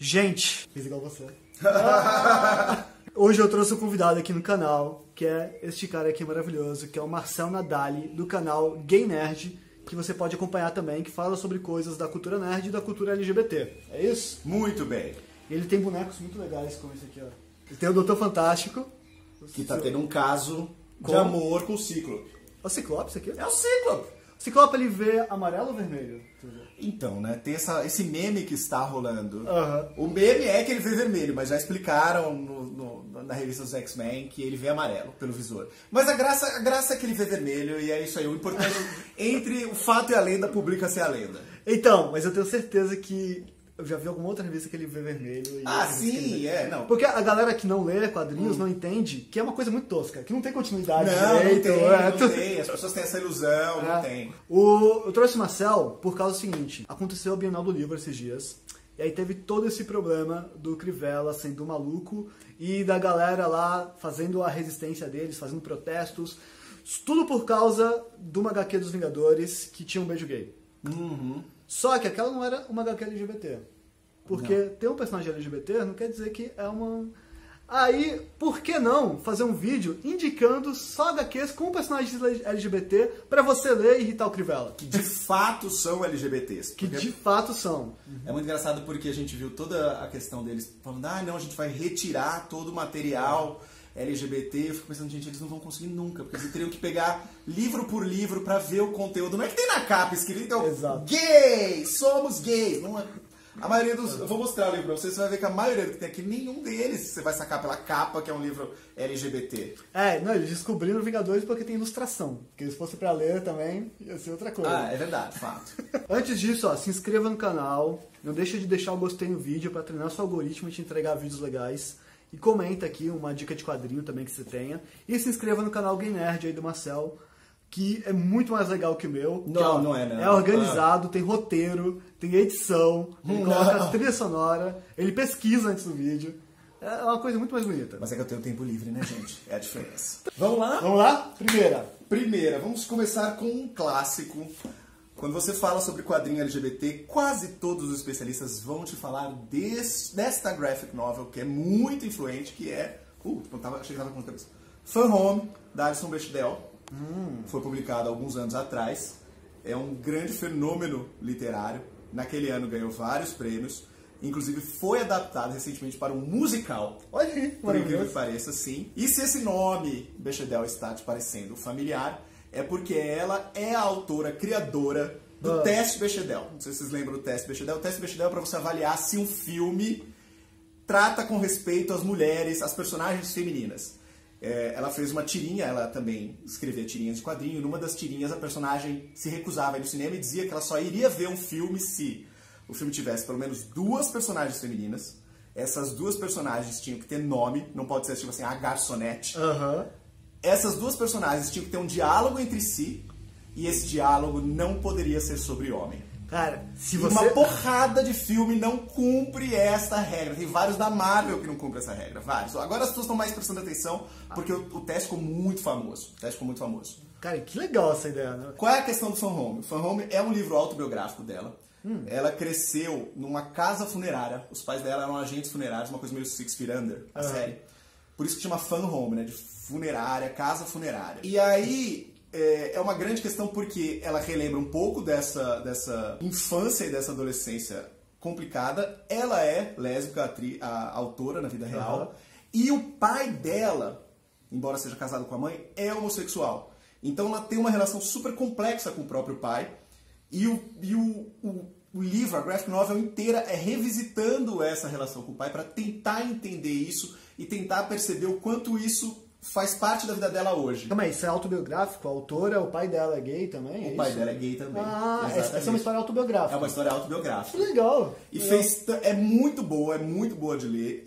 Gente, fiz igual você. Hoje eu trouxe um convidado aqui no canal, que é este cara aqui maravilhoso, que é o Marcel Nadali, do canal Gay Nerd, que você pode acompanhar também, que fala sobre coisas da cultura nerd e da cultura LGBT. É isso? Muito bem. Ele tem bonecos muito legais como esse aqui, ó. Ele tem o Doutor Fantástico. Que tá tendo um caso de Como? amor com o Cíclope. É o Ciclope, esse aqui? É o Cíclope. O Ciclope, ele vê amarelo ou vermelho? Então, né, tem esse meme que está rolando. Aham. O meme é que ele vê vermelho, mas já explicaram na revista dos X-Men que ele vê amarelo pelo visor. Mas a graça é que ele vê vermelho e é isso aí. O importante entre o fato e a lenda, publica-se a lenda. Então, mas eu tenho certeza que eu já vi alguma outra revista que ele vê vermelho. E Ah, outra revista que ele sim, vê- não. Porque a galera que não lê quadrinhos não entende que é uma coisa muito tosca, que não tem continuidade Não direito. tem, não tem. As pessoas têm essa ilusão, não tem. Eu trouxe o Marcel por causa do seguinte: aconteceu a Bienal do Livro esses dias, e aí teve todo esse problema do Crivella sendo maluco e da galera lá fazendo a resistência deles, fazendo protestos, tudo por causa de uma HQ dos Vingadores que tinha um beijo gay. Uhum. Só que aquela não era uma HQ LGBT. Porque ter um personagem LGBT não quer dizer que é uma... Aí, por que não fazer um vídeo indicando só HQs com personagens LGBT pra você ler e irritar o Crivella? Que de fato são LGBTs. Que Porque de fato são. é muito engraçado porque a gente viu toda a questão deles falando, não, a gente vai retirar todo o material LGBT. Eu fico pensando, gente, eles não vão conseguir nunca, porque eles teriam que pegar livro por livro pra ver o conteúdo. Não é que tem na capa escrito, então, Exato. gays, somos gays. Não é. A maioria dos... Eu vou mostrar o livro pra vocês, você vai ver que a maioria do que tem aqui, nenhum deles você vai sacar pela capa, que é um livro LGBT. Não, eles descobriram Vingadores porque tem ilustração. Porque se fosse pra ler também, ia ser outra coisa. Ah, é verdade, fato. Antes disso, ó, se inscreva no canal, não deixa de deixar o gostei no vídeo pra treinar seu algoritmo e te entregar vídeos legais. E comenta aqui uma dica de quadrinho também que você tenha. E se inscreva no canal Gay Nerd aí do Marcel, que é muito mais legal que o meu. Não, que, ó, não é, não. É organizado, tem roteiro, tem edição, ele coloca trilha sonora, ele pesquisa antes do vídeo. É uma coisa muito mais bonita. Mas é que eu tenho tempo livre, né, gente? É a diferença. Vamos lá? Vamos lá? Primeira, vamos começar com um clássico. Quando você fala sobre quadrinho LGBT, quase todos os especialistas vão te falar desta graphic novel, que é muito influente, que é... achei que tava com a cabeça. Fan Home, da Alison Bechdel. Foi publicado há alguns anos atrás. É um grande fenômeno literário. Naquele ano ganhou vários prêmios. Inclusive foi adaptado recentemente para um musical. Olha aí, Por incrível maravilhoso. que pareça, sim. E se esse nome, Bechdel, está te parecendo familiar, é porque ela é a autora, criadora do teste Bechdel. Não sei se vocês lembram do teste Bechdel. O teste Bechdel é para você avaliar se um filme trata com respeito às mulheres, às personagens femininas. Ela fez uma tirinha, ela também escrevia tirinhas de quadrinho. Numa das tirinhas, a personagem se recusava a ir no cinema e dizia que ela só iria ver um filme se o filme tivesse pelo menos 2 personagens femininas. Essas 2 personagens tinham que ter nome, não pode ser tipo assim, a garçonete. Essas 2 personagens tinham que ter um diálogo entre si e esse diálogo não poderia ser sobre homem. Cara, se E você... uma porrada de filme não cumpre esta regra. Tem vários da Marvel que não cumprem essa regra. Vários. Agora as pessoas estão mais prestando atenção porque o teste ficou muito famoso. O teste ficou muito famoso. Cara, que legal essa ideia, né? Qual é a questão do Fan Home? O Fan Home é um livro autobiográfico dela. Ela cresceu numa casa funerária. Os pais dela eram agentes funerários, uma coisa meio Six Feet Under, a série. Por isso que chama Fan Home, né? De funerária, casa funerária. E aí... É uma grande questão porque ela relembra um pouco dessa infância e dessa adolescência complicada. Ela é lésbica, a autora na vida real. E o pai dela, embora seja casado com a mãe, é homossexual. Então ela tem uma relação super complexa com o próprio pai. E o livro, a graphic novel inteira, é revisitando essa relação com o pai para tentar entender isso e tentar perceber o quanto isso faz parte da vida dela hoje. Calma aí, isso é autobiográfico? A autora, o pai dela é gay também? O pai dela é gay também. Essa é uma história autobiográfica. É uma história autobiográfica. Que legal. E é muito boa de ler,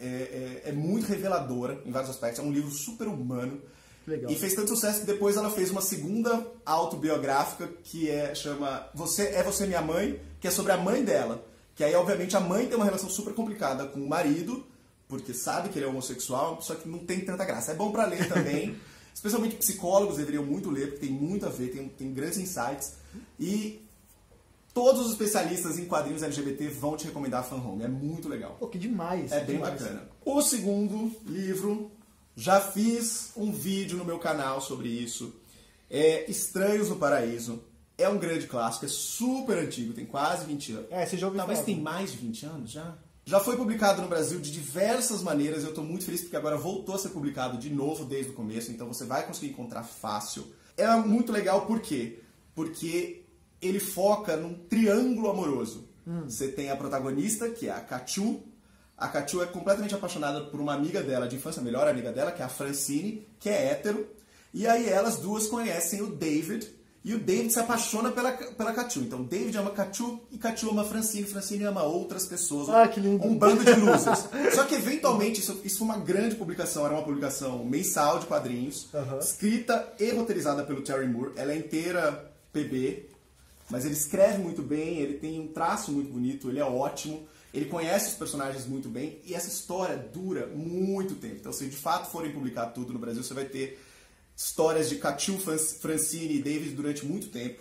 é muito reveladora em vários aspectos, é um livro super humano. Legal. E fez tanto sucesso que depois ela fez uma segunda autobiográfica que chama Você é Você Minha Mãe, que é sobre a mãe dela. Que aí, obviamente, a mãe tem uma relação super complicada com o marido, porque sabe que ele é homossexual, só que não tem tanta graça. É bom pra ler também, especialmente psicólogos deveriam muito ler, porque tem muito a ver, tem grandes insights. E Todos os especialistas em quadrinhos LGBT vão te recomendar Fan Home. É muito legal. Pô, que demais. É bem demais. bacana. O segundo livro, já fiz um vídeo no meu canal sobre isso. É Estranhos no Paraíso. É um grande clássico, é super antigo, tem quase 20 anos. Esse jogo Talvez tem mais de 20 anos já. Já foi publicado no Brasil de diversas maneiras. Eu estou muito feliz porque agora voltou a ser publicado de novo desde o começo. Então você vai conseguir encontrar fácil. É muito legal, por quê? Porque ele foca num triângulo amoroso. Você tem a protagonista, que é a Kachu. A Kachu é completamente apaixonada por uma amiga dela de infância, a melhor amiga dela, que é a Francine, que é hétero. E aí elas duas conhecem o David, e o David se apaixona pela Kachu. Então David ama Kachu e Kachu ama Francine. Francine ama outras pessoas. Que lindo. Um bando de losers. Só que eventualmente, isso foi uma grande publicação, era uma publicação mensal de quadrinhos, escrita e roteirizada pelo Terry Moore. Ela é inteira PB, mas ele escreve muito bem, ele tem um traço muito bonito, ele é ótimo, ele conhece os personagens muito bem, e essa história dura muito tempo. Então, se de fato forem publicar tudo no Brasil, você vai ter histórias de Kachu, Francine e David durante muito tempo.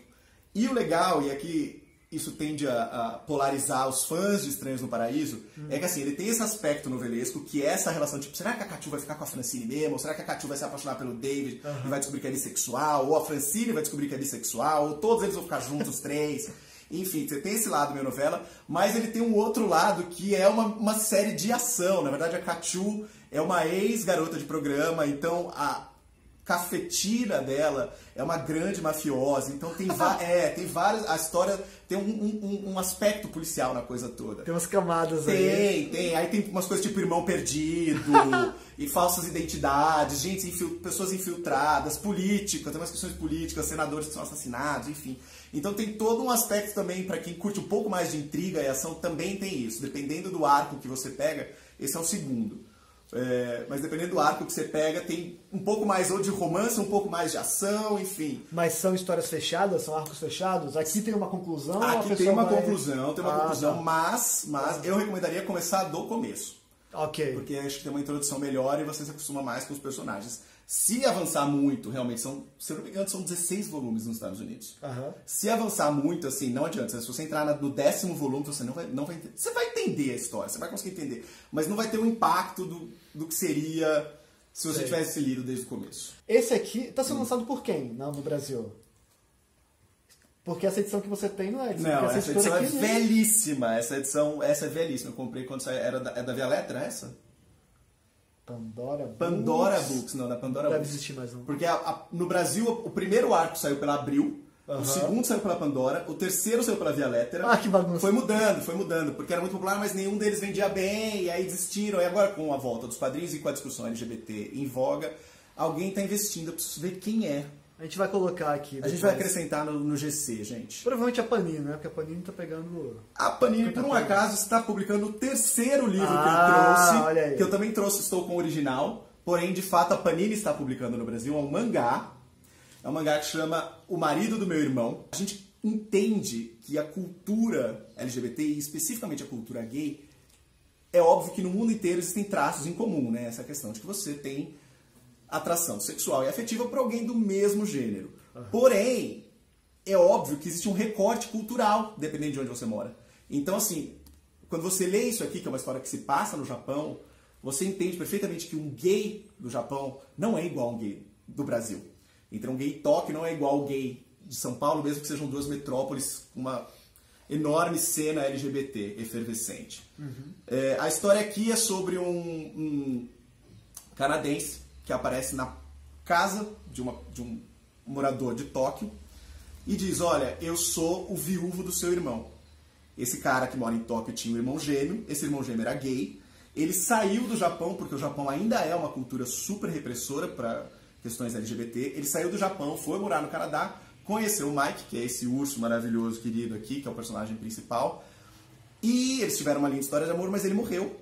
E o legal, e aqui isso tende a polarizar os fãs de Estranhos no Paraíso, é que assim, ele tem esse aspecto novelesco, que é essa relação, tipo, será que a Kachu vai ficar com a Francine mesmo? Ou será que a Kachu vai se apaixonar pelo David e vai descobrir que é bissexual? Ou a Francine vai descobrir que é bissexual? Ou todos eles vão ficar juntos, os três? Enfim, você tem esse lado meio novela, mas ele tem um outro lado que é uma série de ação. Na verdade, a Kachu é uma ex-garota de programa, então a cafetina dela é uma grande mafiosa, então tem várias, a história tem um aspecto policial na coisa toda. Tem umas camadas aí. Aí tem umas coisas tipo irmão perdido e falsas identidades, pessoas infiltradas, políticas, tem umas questões políticas, senadores que são assassinados, enfim. Então tem todo um aspecto também, para quem curte um pouco mais de intriga e ação, também tem isso. Dependendo do arco que você pega, esse é o segundo. Mas dependendo do arco que você pega, tem um pouco mais ou de romance, um pouco mais de ação, enfim. Mas são histórias fechadas? São arcos fechados? Aqui tem uma conclusão? Aqui tem uma conclusão, tá. mas eu recomendaria começar do começo. Ok. Porque acho que tem uma introdução melhor e você se acostuma mais com os personagens. Se avançar muito, realmente, se eu não me engano, são 16 volumes nos Estados Unidos. Se avançar muito, assim, não adianta. Se você entrar no 10º volume, você não vai entender. Você vai entender a história, você vai conseguir entender. Mas não vai ter o impacto do que seria se você tivesse lido desde o começo. Esse aqui está sendo lançado por quem no Brasil? Porque essa edição que você tem não é edição. Não, essa edição aqui, é velhíssima. Essa é velhíssima. Eu comprei quando saiu. É da Via Letra, essa? Pandora Books, não, da Pandora Deve Books. existir mais um. Porque no Brasil, o primeiro arco saiu pela Abril, o segundo saiu pela Pandora, o terceiro saiu pela Via Letra. Que bagunça. Foi mudando, porque era muito popular, mas nenhum deles vendia bem, e aí desistiram. E agora, com a volta dos quadrinhos e com a discussão LGBT em voga, alguém está investindo, eu preciso ver quem é. A gente vai colocar aqui. A gente vai acrescentar no GC, gente. Provavelmente a Panini, né? Porque a Panini tá pegando... A Panini, por um acaso, está publicando o terceiro livro que eu trouxe. Olha aí. Que eu também trouxe, estou com o original. Porém, de fato, a Panini está publicando no Brasil. É um mangá. É um mangá que chama O Marido do Meu Irmão. A gente entende que a cultura LGBT, e especificamente a cultura gay, é óbvio que no mundo inteiro existem traços em comum, né? Essa questão de que você tem atração sexual e afetiva por alguém do mesmo gênero. Porém, é óbvio que existe um recorte cultural, dependendo de onde você mora. Então, assim, quando você lê isso aqui, que é uma história que se passa no Japão, você entende perfeitamente que um gay do Japão não é igual a um gay do Brasil. Então, um gay Tóquio não é igual ao gay de São Paulo, mesmo que sejam duas metrópoles com uma enorme cena LGBT efervescente. A história aqui é sobre um canadense que aparece na casa de um morador de Tóquio e diz, olha, eu sou o viúvo do seu irmão. Esse cara que mora em Tóquio tinha um irmão gêmeo, esse irmão gêmeo era gay, ele saiu do Japão, porque o Japão ainda é uma cultura super repressora para questões LGBT, ele saiu do Japão, foi morar no Canadá, conheceu o Mike, que é esse urso maravilhoso, querido aqui, que é o personagem principal, e eles tiveram uma linda história de amor, mas ele morreu.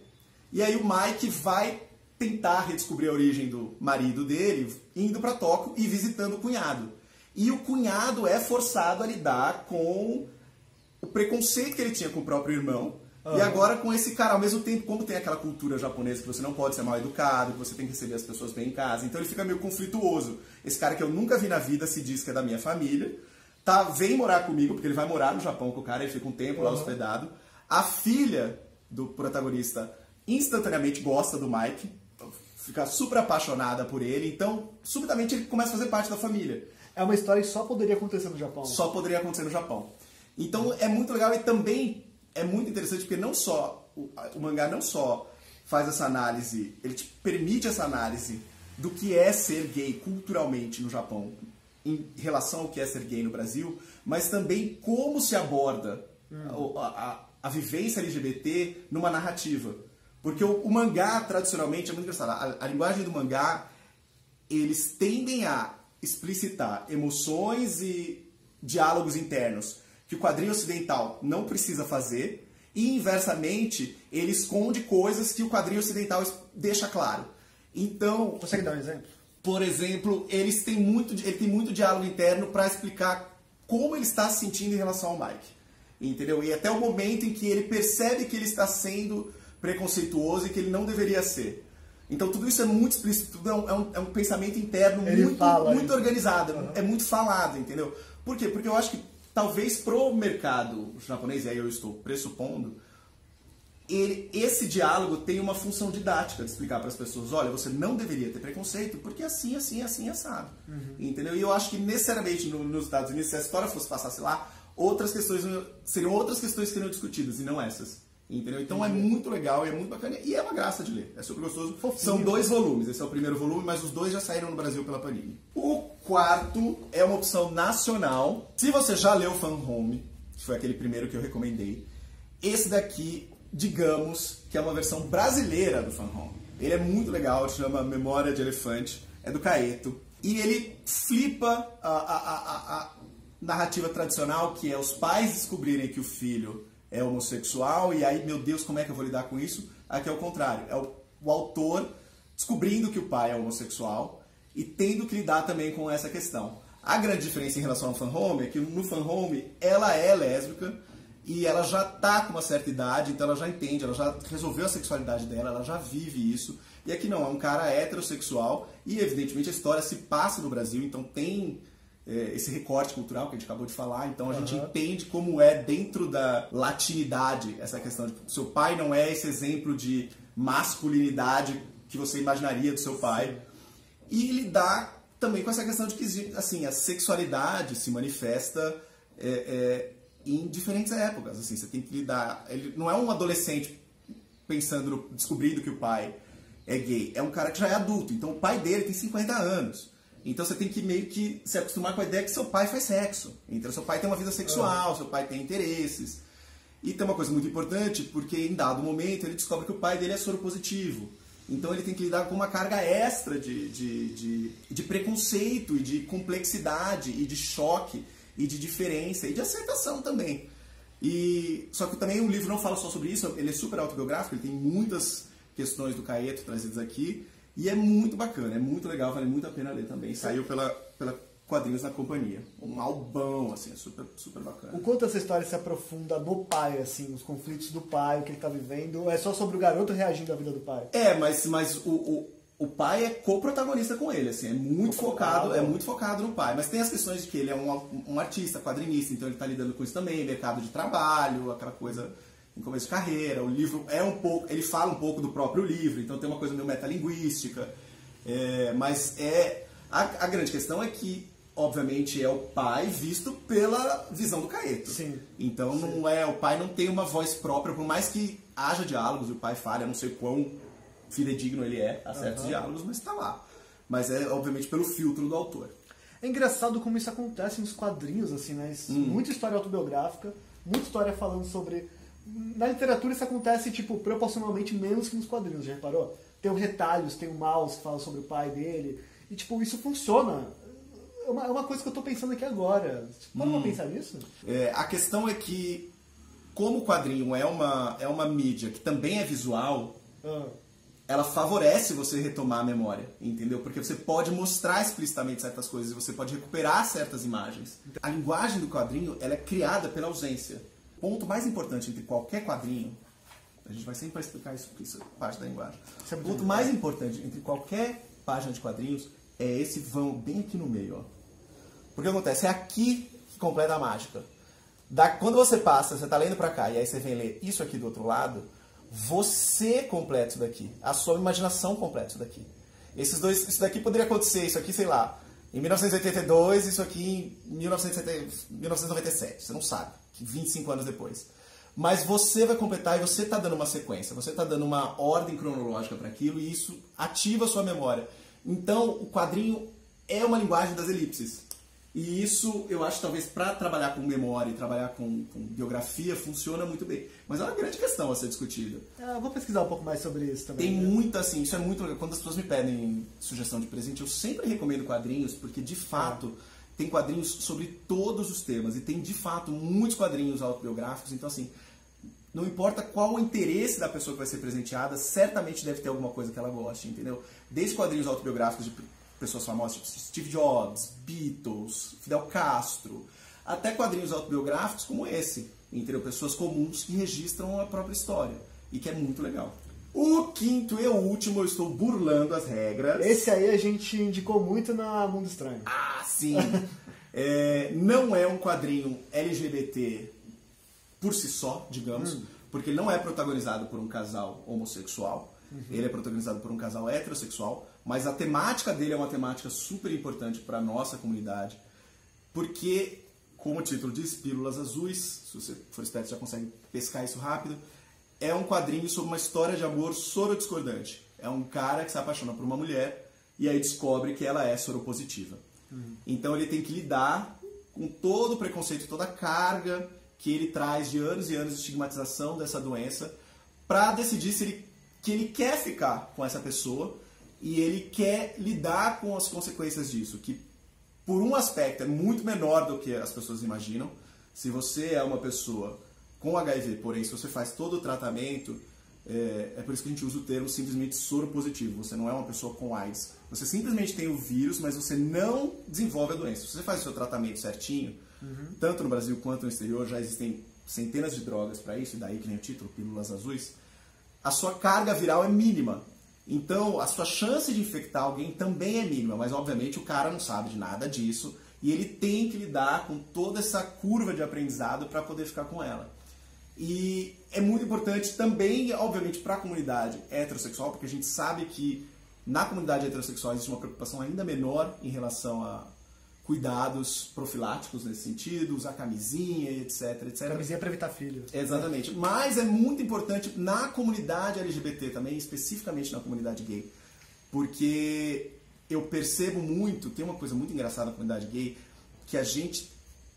E aí o Mike vai tentar redescobrir a origem do marido dele, indo para Tóquio e visitando o cunhado. E o cunhado é forçado a lidar com o preconceito que ele tinha com o próprio irmão, e agora com esse cara, ao mesmo tempo, como tem aquela cultura japonesa que você não pode ser mal educado, que você tem que receber as pessoas bem em casa, então ele fica meio conflituoso. Esse cara que eu nunca vi na vida se diz que é da minha família, vem morar comigo, porque ele vai morar no Japão com o cara, ele fica um tempo lá hospedado. A filha do protagonista instantaneamente gosta do Mike, fica super apaixonada por ele, então subitamente ele começa a fazer parte da família. É uma história que só poderia acontecer no Japão. Só poderia acontecer no Japão. Então é muito legal e também é muito interessante porque não só o mangá não só faz essa análise, ele te permite essa análise do que é ser gay culturalmente no Japão em relação ao que é ser gay no Brasil, mas também como se aborda a vivência LGBT numa narrativa. Porque o mangá, tradicionalmente, é muito engraçado. A linguagem do mangá, eles tendem a explicitar emoções e diálogos internos que o quadrinho ocidental não precisa fazer, e, inversamente, ele esconde coisas que o quadrinho ocidental deixa claro. Então... Consegue dar um exemplo? Por exemplo, ele tem muito diálogo interno para explicar como ele está se sentindo em relação ao Mike. Entendeu? E até o momento em que ele percebe que ele está sendo preconceituoso e que ele não deveria ser. Então tudo isso é muito explícito, tudo é um pensamento interno muito organizado, é muito falado, entendeu? Por quê? Porque eu acho que talvez pro mercado japonês, e aí eu estou pressupondo, esse diálogo tem uma função didática de explicar para as pessoas, olha, você não deveria ter preconceito, porque assim, assado. Entendeu? E eu acho que necessariamente nos Estados Unidos, se a história fosse passasse lá, seriam outras questões que seriam discutidas, e não essas. Entendeu? Então é muito legal, é muito bacana e é uma graça de ler. É super gostoso. Fofinho. São 2 volumes, esse é o primeiro volume, mas os 2 já saíram no Brasil pela Panini. O quarto é uma opção nacional. Se você já leu Fan Home, que foi aquele primeiro que eu recomendei, esse daqui, digamos, que é uma versão brasileira do Fan Home. Ele é muito legal, chama Memória de Elefante, é do Caeto. E ele flipa a narrativa tradicional, que é os pais descobrirem que o filho é homossexual, e aí, meu Deus, como é que eu vou lidar com isso? Aqui é o contrário, é o autor descobrindo que o pai é homossexual e tendo que lidar também com essa questão. A grande diferença em relação ao Fan Home é que no Fan Home ela é lésbica e ela já está com uma certa idade, então ela já entende, ela já resolveu a sexualidade dela, ela já vive isso. E aqui não, é um cara heterossexual e evidentemente a história se passa no Brasil, então tem esse recorte cultural que a gente acabou de falar, então a gente entende como é dentro da latinidade essa questão de seu pai não é esse exemplo de masculinidade que você imaginaria do seu pai. E lidar também com essa questão de que assim, a sexualidade se manifesta em diferentes épocas. Assim, você tem que lidar. Ele não é um adolescente descobrindo que o pai é gay, é um cara que já é adulto, então o pai dele tem 50 anos. Então você tem que meio que se acostumar com a ideia que seu pai faz sexo. Então seu pai tem uma vida sexual, seu pai tem interesses. E tem uma coisa muito importante, porque em dado momento ele descobre que o pai dele é soropositivo. Então ele tem que lidar com uma carga extra de preconceito, e de complexidade, e de choque, e de diferença, e de aceitação também. Só que também o livro não fala só sobre isso, ele é super autobiográfico, ele tem muitas questões do Caeto trazidas aqui. E é muito bacana, é muito legal, vale muito a pena ler também. Saiu pela Quadrinhos na Companhia. Um albão, assim, é super, super bacana. O quanto essa história se aprofunda no pai, assim, os conflitos do pai, o que ele tá vivendo, é só sobre o garoto reagindo à vida do pai? Mas o pai é co-protagonista com ele, assim, é muito focado no pai. Mas tem as questões de que ele é um artista, quadrinista, então ele tá lidando com isso também, mercado de trabalho, aquela coisa em começo de carreira. O livro ele fala um pouco do próprio livro, então tem uma coisa meio metalinguística. Mas a grande questão é que, obviamente, é o pai visto pela visão do Caeto. Sim. Então o pai não tem uma voz própria, por mais que haja diálogos e o pai fale, eu não sei quão fidedigno ele é a certos diálogos, mas está lá. Mas é, obviamente, pelo filtro do autor. É engraçado como isso acontece nos quadrinhos, assim, né? Muita história autobiográfica, muita história falando sobre... Na literatura isso acontece, tipo, proporcionalmente menos que nos quadrinhos, já reparou? Tem o Retalhos, tem o Maus que fala sobre o pai dele, e, tipo, isso funciona. É uma coisa que eu tô pensando aqui agora. Pode não pensar nisso? A questão é que, como o quadrinho é uma mídia que também é visual, ela favorece você retomar a memória, entendeu? Porque você pode mostrar explicitamente certas coisas e você pode recuperar certas imagens. A linguagem do quadrinho, ela é criada pela ausência. O ponto mais importante entre qualquer quadrinho, a gente vai sempre explicar isso, porque isso é parte da linguagem. O ponto mais importante entre qualquer página de quadrinhos é esse vão bem aqui no meio, ó. Porque acontece, é aqui que completa a mágica. Quando você passa, você está lendo para cá, e aí você vem ler isso aqui do outro lado, você completa isso daqui. A sua imaginação completa isso daqui. Isso daqui poderia acontecer, isso aqui, sei lá, em 1982, isso aqui em 1997. Você não sabe, 25 anos depois. Mas você vai completar e você está dando uma sequência, você está dando uma ordem cronológica para aquilo e isso ativa a sua memória. Então, o quadrinho é uma linguagem das elipses. E isso, eu acho, talvez para trabalhar com memória e trabalhar com biografia, funciona muito bem. Mas é uma grande questão a ser discutida. Eu vou pesquisar um pouco mais sobre isso também. Tem muita, assim, isso é muito legal. Quando as pessoas me pedem sugestão de presente, eu sempre recomendo quadrinhos, porque de fato tem quadrinhos sobre todos os temas. E tem de fato muitos quadrinhos autobiográficos. Então, assim, não importa qual o interesse da pessoa que vai ser presenteada, certamente deve ter alguma coisa que ela goste, entendeu? Desde quadrinhos autobiográficos de pessoas famosas, tipo Steve Jobs, Beatles, Fidel Castro, até quadrinhos autobiográficos como esse, entendeu? Pessoas comuns que registram a própria história, e que é muito legal. O quinto e o último, eu estou burlando as regras. Esse aí a gente indicou muito na Mundo Estranho. Ah, sim! Não é um quadrinho LGBT por si só, digamos, porque ele não é protagonizado por um casal homossexual, ele é protagonizado por um casal heterossexual, mas a temática dele é uma temática super importante para a nossa comunidade, porque, como o título diz, Pílulas Azuis, se você for esperto já consegue pescar isso rápido, é um quadrinho sobre uma história de amor sorodiscordante. É um cara que se apaixona por uma mulher e aí descobre que ela é soropositiva. Então ele tem que lidar com todo o preconceito, toda a carga que ele traz de anos e anos de estigmatização dessa doença para decidir que ele quer ficar com essa pessoa e ele quer lidar com as consequências disso, que por um aspecto é muito menor do que as pessoas imaginam. Se você é uma pessoa com HIV, porém, se você faz todo o tratamento, é por isso que a gente usa o termo simplesmente soropositivo. Você não é uma pessoa com AIDS. Você simplesmente tem o vírus, mas você não desenvolve a doença. Se você faz o seu tratamento certinho, tanto no Brasil quanto no exterior, já existem centenas de drogas para isso, e daí que nem o título, Pílulas Azuis, a sua carga viral é mínima. Então, a sua chance de infectar alguém também é mínima, mas obviamente o cara não sabe de nada disso e ele tem que lidar com toda essa curva de aprendizado para poder ficar com ela. E é muito importante também, obviamente, para a comunidade heterossexual, porque a gente sabe que na comunidade heterossexual existe uma preocupação ainda menor em relação a cuidados profiláticos nesse sentido, usar camisinha, etc, etc. Camisinha para evitar filho. Exatamente. Mas é muito importante na comunidade LGBT também, especificamente na comunidade gay, porque eu percebo muito, tem uma coisa muito engraçada na comunidade gay, que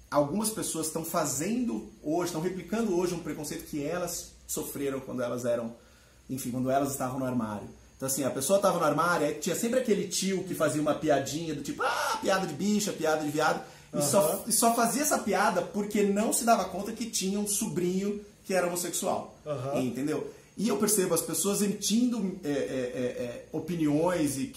algumas pessoas estão fazendo hoje, estão replicando hoje um preconceito que elas sofreram quando elas quando elas estavam no armário. Então assim, a pessoa estava no armário, aí tinha sempre aquele tio que fazia uma piadinha do tipo, piada de bicha, piada de viado, e só fazia essa piada porque não se dava conta que tinha um sobrinho que era homossexual, entendeu? E eu percebo as pessoas emitindo opiniões e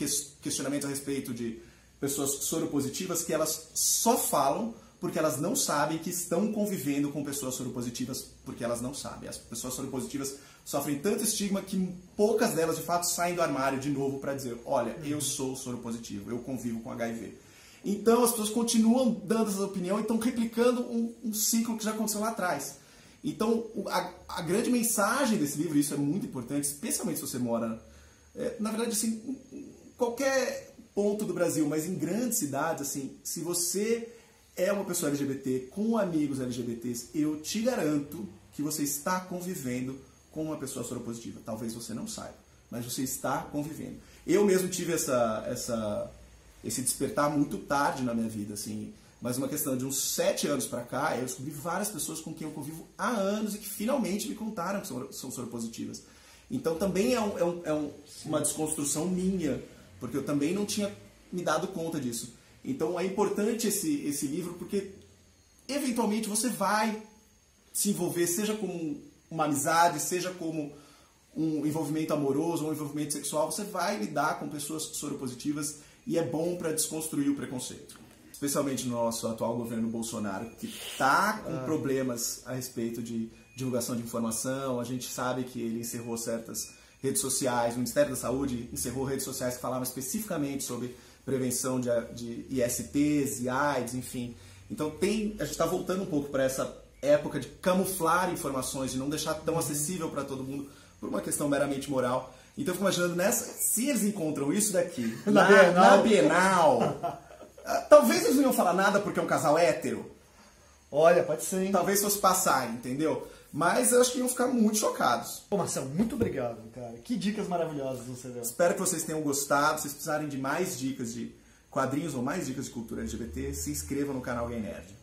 questionamentos a respeito de pessoas soropositivas que elas só falam porque elas não sabem que estão convivendo com pessoas soropositivas, porque elas não sabem. As pessoas soropositivas sofrem tanto estigma que poucas delas, de fato, saem do armário de novo para dizer, olha, eu sou soropositivo, eu convivo com HIV. Então, as pessoas continuam dando essa opinião e estão replicando um ciclo que já aconteceu lá atrás. Então, a grande mensagem desse livro, e isso é muito importante, especialmente se você mora, na verdade, assim, em qualquer ponto do Brasil, mas em grandes cidades, assim, se você é uma pessoa LGBT com amigos LGBTs, eu te garanto que você está convivendo com uma pessoa soropositiva. Talvez você não saiba, mas você está convivendo. Eu mesmo tive esse despertar muito tarde na minha vida, assim, mas uma questão de uns 7 anos para cá, eu descobri várias pessoas com quem eu convivo há anos e que finalmente me contaram que são soropositivas. Então também uma desconstrução minha, porque eu também não tinha me dado conta disso. Então é importante esse livro porque eventualmente você vai se envolver, seja como uma amizade, seja como um envolvimento amoroso ou um envolvimento sexual, você vai lidar com pessoas soropositivas e é bom para desconstruir o preconceito. Especialmente no nosso atual governo Bolsonaro, que está com problemas a respeito de divulgação de informação. A gente sabe que ele encerrou certas redes sociais, o Ministério da Saúde encerrou redes sociais que falavam especificamente sobre prevenção de ISTs e AIDS, enfim. Então a gente está voltando um pouco para essa época de camuflar informações, de não deixar tão acessível para todo mundo, por uma questão meramente moral. Então eu fico imaginando, se eles encontram isso daqui na Bienal, talvez eles não iam falar nada porque é um casal hétero. Olha, pode ser, hein? Talvez fosse passar, entendeu? Mas eu acho que iam ficar muito chocados. Pô, Marcelo, muito obrigado, cara. Que dicas maravilhosas você deu. Espero que vocês tenham gostado. Se vocês precisarem de mais dicas de quadrinhos ou mais dicas de cultura LGBT, se inscrevam no canal Gay Nerd.